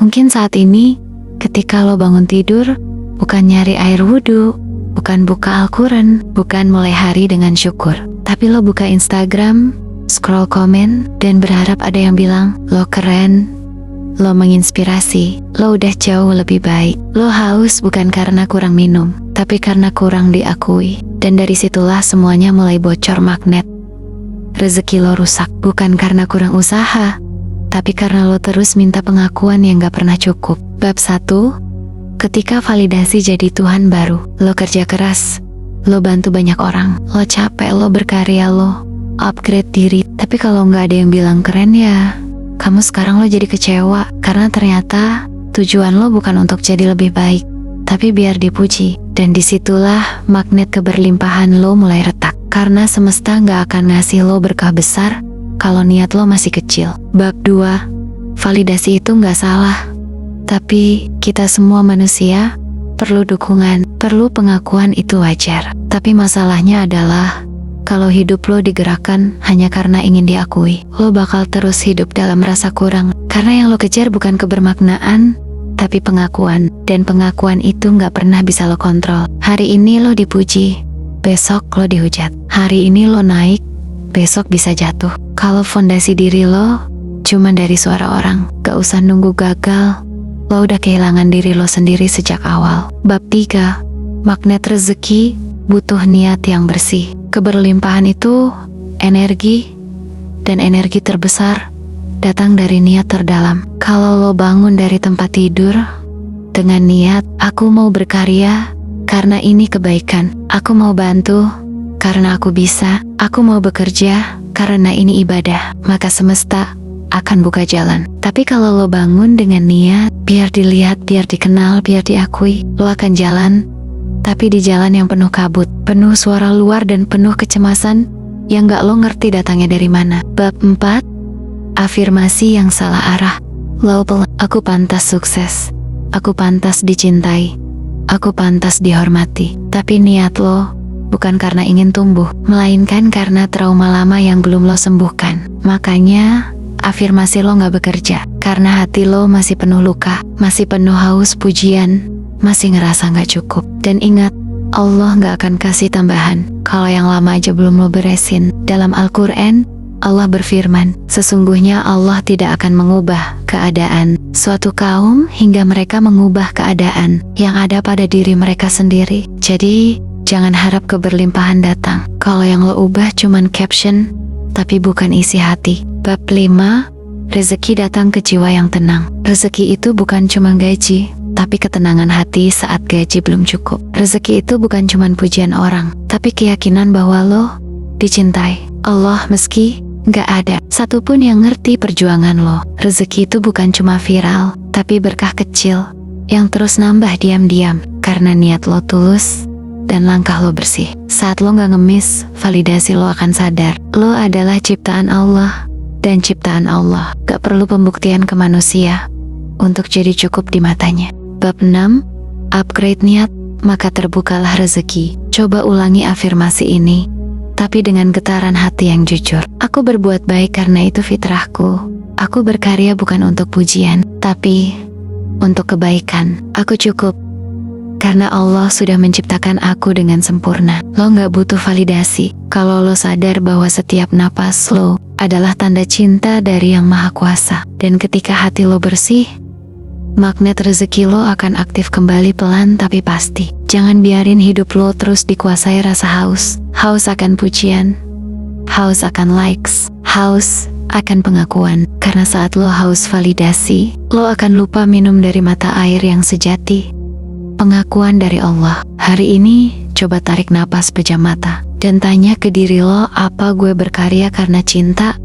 Mungkin saat ini, ketika lo bangun tidur, bukan nyari air wudhu, bukan buka Al-Quran, bukan mulai hari dengan syukur, tapi lo buka Instagram, scroll komen, dan berharap ada yang bilang, lo keren, lo menginspirasi, lo udah jauh lebih baik. Lo haus bukan karena kurang minum, tapi karena kurang diakui. Dan dari situlah semuanya mulai bocor magnet. Rezeki lo rusak, bukan karena kurang usaha, tapi karena lo terus minta pengakuan yang gak pernah cukup. Bab 1. Ketika validasi jadi Tuhan baru. Lo kerja keras, lo bantu banyak orang, lo capek, lo berkarya, lo upgrade diri. Tapi kalau gak ada yang bilang keren ya, kamu sekarang lo jadi kecewa. Karena ternyata tujuan lo bukan untuk jadi lebih baik, tapi biar dipuji. Dan disitulah magnet keberlimpahan lo mulai retak. Karena semesta gak akan ngasih lo berkah besar kalau niat lo masih kecil. Bab 2. Validasi itu gak salah, tapi kita semua manusia perlu dukungan, perlu pengakuan, itu wajar. Tapi masalahnya adalah kalau hidup lo digerakkan hanya karena ingin diakui, lo bakal terus hidup dalam rasa kurang. Karena yang lo kejar bukan kebermaknaan, tapi pengakuan. Dan pengakuan itu gak pernah bisa lo kontrol. Hari ini lo dipuji, besok lo dihujat. Hari ini lo naik, besok bisa jatuh. Kalau fondasi diri lo cuma dari suara orang, gak usah nunggu gagal, lo udah kehilangan diri lo sendiri sejak awal. Bab 3. Magnet rezeki butuh niat yang bersih. Keberlimpahan itu energi, dan energi terbesar datang dari niat terdalam. Kalau lo bangun dari tempat tidur dengan niat, aku mau berkarya karena ini kebaikan, aku mau bantu karena aku bisa, aku mau bekerja karena ini ibadah, maka semesta akan buka jalan. Tapi kalau lo bangun dengan niat, biar dilihat, biar dikenal, biar diakui, lo akan jalan, tapi di jalan yang penuh kabut, penuh suara luar, dan penuh kecemasan yang gak lo ngerti datangnya dari mana. Bab 4. Afirmasi yang salah arah. Label, aku pantas sukses, aku pantas dicintai, aku pantas dihormati. Tapi niat lo bukan karena ingin tumbuh, melainkan karena trauma lama yang belum lo sembuhkan. Makanya afirmasi lo gak bekerja, karena hati lo masih penuh luka, masih penuh haus pujian, masih ngerasa gak cukup. Dan ingat, Allah gak akan kasih tambahan kalau yang lama aja belum lo beresin. Dalam Al-Quran, Allah berfirman, sesungguhnya Allah tidak akan mengubah keadaan suatu kaum hingga mereka mengubah keadaan yang ada pada diri mereka sendiri. Jadi, jangan harap keberlimpahan datang kalau yang lo ubah cuman caption, tapi bukan isi hati. Bab 5. Rezeki datang ke jiwa yang tenang. Rezeki itu bukan cuma gaji, tapi ketenangan hati saat gaji belum cukup. Rezeki itu bukan cuma pujian orang, tapi keyakinan bahwa lo dicintai Allah meski gak ada satupun yang ngerti perjuangan lo. Rezeki itu bukan cuma viral, tapi berkah kecil yang terus nambah diam-diam karena niat lo tulus dan langkah lo bersih. Saat lo gak ngemis, validasi lo akan sadar lo adalah ciptaan Allah, dan ciptaan Allah gak perlu pembuktian ke manusia untuk jadi cukup di matanya. Bab 6. Upgrade niat, maka terbukalah rezeki. Coba ulangi afirmasi ini, tapi dengan getaran hati yang jujur. Aku berbuat baik karena itu fitrahku. Aku berkarya bukan untuk pujian, tapi untuk kebaikan. Aku cukup karena Allah sudah menciptakan aku dengan sempurna. Lo gak butuh validasi kalau lo sadar bahwa setiap napas lo adalah tanda cinta dari Yang Maha Kuasa. Dan ketika hati lo bersih, magnet rezeki lo akan aktif kembali, pelan tapi pasti. Jangan biarin hidup lo terus dikuasai rasa haus. Haus akan pujian, haus akan likes, haus akan pengakuan. Karena saat lo haus validasi, lo akan lupa minum dari mata air yang sejati, pengakuan dari Allah. Hari ini, coba tarik napas pejam mata dan tanya ke diri lo, apa gue berkarya karena cinta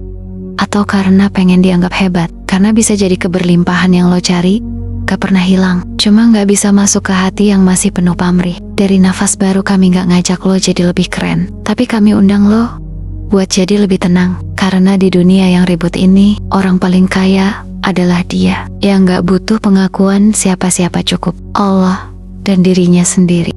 atau karena pengen dianggap hebat? Karena bisa jadi keberlimpahan yang lo cari gak pernah hilang, cuma gak bisa masuk ke hati yang masih penuh pamrih. Dari nafas baru kami gak ngajak lo jadi lebih keren, tapi kami undang lo buat jadi lebih tenang. Karena di dunia yang ribut ini, orang paling kaya adalah dia yang gak butuh pengakuan siapa-siapa, cukup Allah dan dirinya sendiri.